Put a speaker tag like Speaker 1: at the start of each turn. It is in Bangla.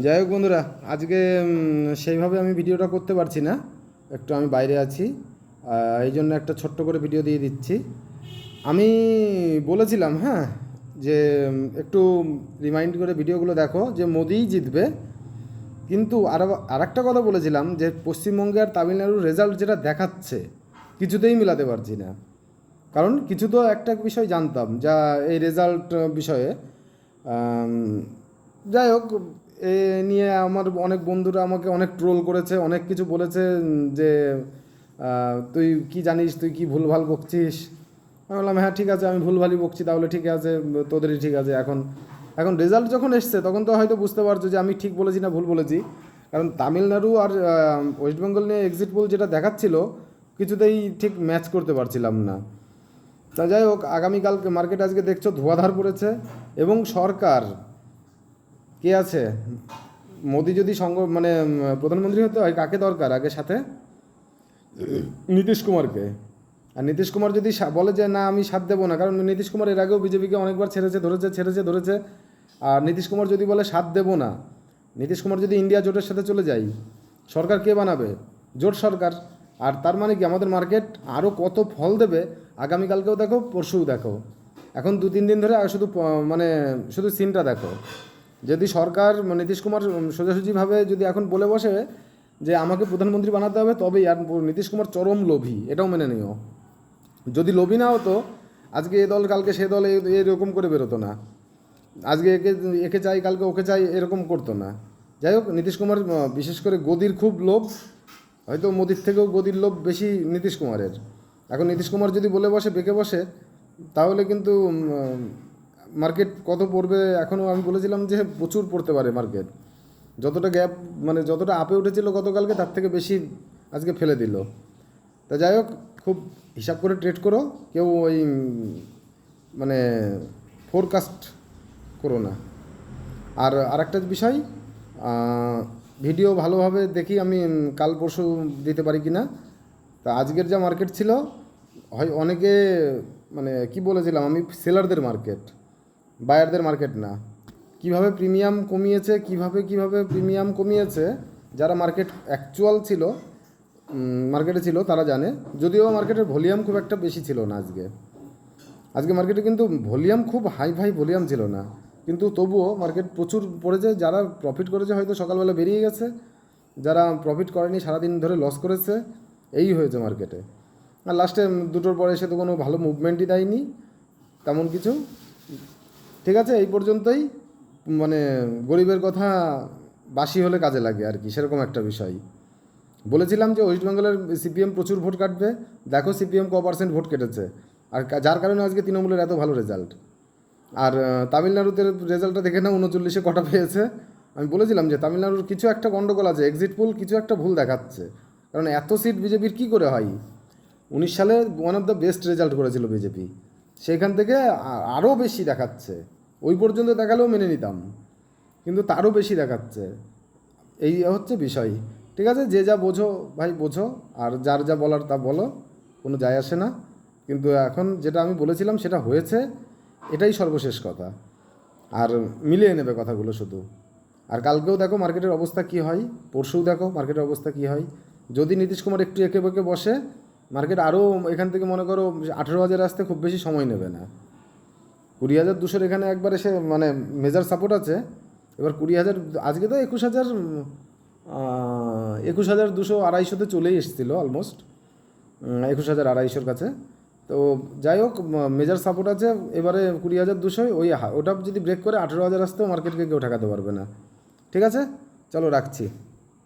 Speaker 1: যাই হোক বন্ধুরা, আজকে সেইভাবে আমি ভিডিওটা করতে পারছি না, একটু আমি বাইরে আছি। এই জন্য একটা ছোট্ট করে ভিডিও দিয়ে দিচ্ছি। আমি বলেছিলাম, হ্যাঁ, যে একটু রিমাইন্ড করে ভিডিওগুলো দেখো যে মোদিই জিতবে। কিন্তু আর একটা কথা বলেছিলাম যে পশ্চিমবঙ্গে আর তামিলনাড়ুর রেজাল্ট যেটা দেখাচ্ছে কিছুতেই মিলাতে পারছি না। কারণ কিছু তো একটা বিষয় জানতাম যা এই রেজাল্ট বিষয়ে। আম, যাই হোক, এ নিয়ে আমার অনেক বন্ধুরা আমাকে অনেক ট্রোল করেছে, অনেক কিছু বলেছে, যে তুই কি জানিস, তুই কি ভুলভাল বকছিস। আমি বললাম হ্যাঁ ঠিক আছে, আমি ভুলভালই বকছি, তাহলে ঠিক আছে, তোদেরই ঠিক আছে। এখন এখন রেজাল্ট যখন এসছে তখন তো হয়তো বুঝতে পারছো যে আমি ঠিক বলেছি না ভুল বলেছি। কারণ তামিলনাড়ু আর ওয়েস্ট বেঙ্গল নিয়ে এক্সিট পোল যেটা দেখাচ্ছিল কিছুতেই ঠিক ম্যাচ করতে পারছিলাম না। তা যাই হোক, আগামীকালকে মার্কেট আজকে দেখছো ধোঁয়াধার পড়েছে। এবং সরকার কে আছে, মোদি যদি প্রধানমন্ত্রী হতে হয় কাকে দরকার আগে সাথে? নীতিশ কুমারকে। আর নীতিশ কুমার যদি বলে যে না আমি সাথ দেবো না, কারণ নীতিশ কুমার এর আগেও বিজেপিকে অনেকবার ছেড়েছে। আর নীতিশ কুমার যদি বলে সাথ দেবো না, নীতিশ কুমার যদি ইন্ডিয়া জোটের সাথে চলে যায়, সরকার কে বানাবে? জোট সরকার। আর তার মানে কি আমাদের মার্কেট আরও কত ফল দেবে, আগামীকালকেও দেখো, পরশুও দেখো। এখন 2-3 দিন ধরে শুধু সিনটা দেখো। যদি সরকার নীতিশ কুমার সোজাসুজিভাবে যদি এখন বলে বসে যে আমাকে প্রধানমন্ত্রী বানাতে হবে, তবেই। আর নীতিশ কুমার চরম লোভী, এটাও মেনে নিও। যদি লোভী না হতো, আজকে এ দল কালকে সে দল এরকম করে বেরোতো না। আজকে একে একে চাই কালকে ওকে চাই এরকম করতো না। যাই হোক, নীতিশ কুমার বিশেষ করে গদির খুব লোভ। হয়তো মোদির থেকেও গদির লোভ বেশি নীতিশ কুমারের। এখন নীতিশ কুমার যদি বলে বসে, বেঁকে বসে, তাহলে কিন্তু মার্কেট কত পড়বে। এখনও আমি বলেছিলাম যে প্রচুর পড়তে পারে মার্কেট। যতটা গ্যাপ, যতটা আপে উঠেছিল গতকালকে, তার থেকে বেশি আজকে ফেলে দিল। তা যাই হোক, খুব হিসাব করে ট্রেড করো। কেউ ওই মানে ফোরকাস্ট করো না। আর আরেকটা বিষয়, ভিডিও ভালোভাবে দেখি আমি কাল পরশু দিতে পারি কি না। তা আজকের যা মার্কেট ছিল, হয় অনেকে কি বলেছিলাম আমি, সেলারদের মার্কেট, বায়ারদের মার্কেট না। কিভাবে প্রিমিয়াম কমিয়েছে, কিভাবে প্রিমিয়াম কমিয়েছে, যারা মার্কেট অ্যাকচুয়াল ছিল, মার্কেটে ছিল, তারা জানে। যদিও মার্কেটের ভলিউম খুব একটা বেশি ছিল না আজকে মার্কেটে কিন্তু ভলিউম খুব হাই ভলিউম ছিল না, কিন্তু তবুও মার্কেট প্রচুর পড়েছে। যারা প্রফিট করেছে হয়তো সকালবেলা বেরিয়ে গেছে, যারা প্রফিট করেনি সারাদিন ধরে লস করেছে, এই হয়েছে মার্কেটে। আর লাস্টে দুটোর পরে এসে তো কোনো ভালো মুভমেন্টই দেয়নি তেমন কিছু। ঠিক আছে, এই পর্যন্তই। মানে গরিবের কথা বাসি হলে কাজে লাগে আর কি, সেরকম একটা বিষয়। বলেছিলাম যে ওয়েস্ট বেঙ্গলের সিপিএম প্রচুর ভোট কাটবে। দেখো সিপিএম ক% ভোট কেটেছে, আর যার কারণে আজকে তৃণমূলের এত ভালো রেজাল্ট। আর তামিলনাড়ুতে রেজাল্টটা দেখে না, 39-এ কটা পেয়েছে। আমি বলেছিলাম যে তামিলনাড়ুর কিছু একটা গন্ডগোল আছে, এক্সিট পোল কিছু একটা ভুল দেখাচ্ছে। কারণ এত সিট বিজেপির কী করে হয়? 19 সালে one of the best result করেছিল বিজেপি, সেইখান থেকে আরও বেশি দেখাচ্ছে। ওই পর্যন্ত দেখালেও মেনে নিতাম, কিন্তু তারও বেশি দেখাচ্ছে। এই হচ্ছে বিষয়। ঠিক আছে, যে যা বোঝো ভাই বোঝো, আর যার যা বলার তা বলো, কোনো যায় আসে না। কিন্তু এখন যেটা আমি বলেছিলাম সেটা হয়েছে, এটাই সর্বশেষ কথা। আর মিলিয়ে নেবে কথাগুলো শুধু। আর কালকেও দেখো মার্কেটের অবস্থা কী হয়, পরশুও দেখো মার্কেটের অবস্থা কী হয়। যদি নীতিশ কুমার একটু এঁকে বেঁকে বসে, মার্কেট আরও এখান থেকে মনে করো 18,000 আসতে খুব বেশি সময় নেবে না। 20,200 এখানে একবার এসে মেজার সাপোর্ট আছে। এবার 20,000, আজকে তো 21,000, 21,200-250-তে চলেই এসেছিলো অলমোস্ট, 21,250-র কাছে। তো যাই হোক, মেজার সাপোর্ট আছে এবারে 20,200। ওটা যদি ব্রেক করে 18,000 আসতেও মার্কেটকে কেউ ঠেকাতে পারবে না। ঠিক আছে, চলো রাখছি।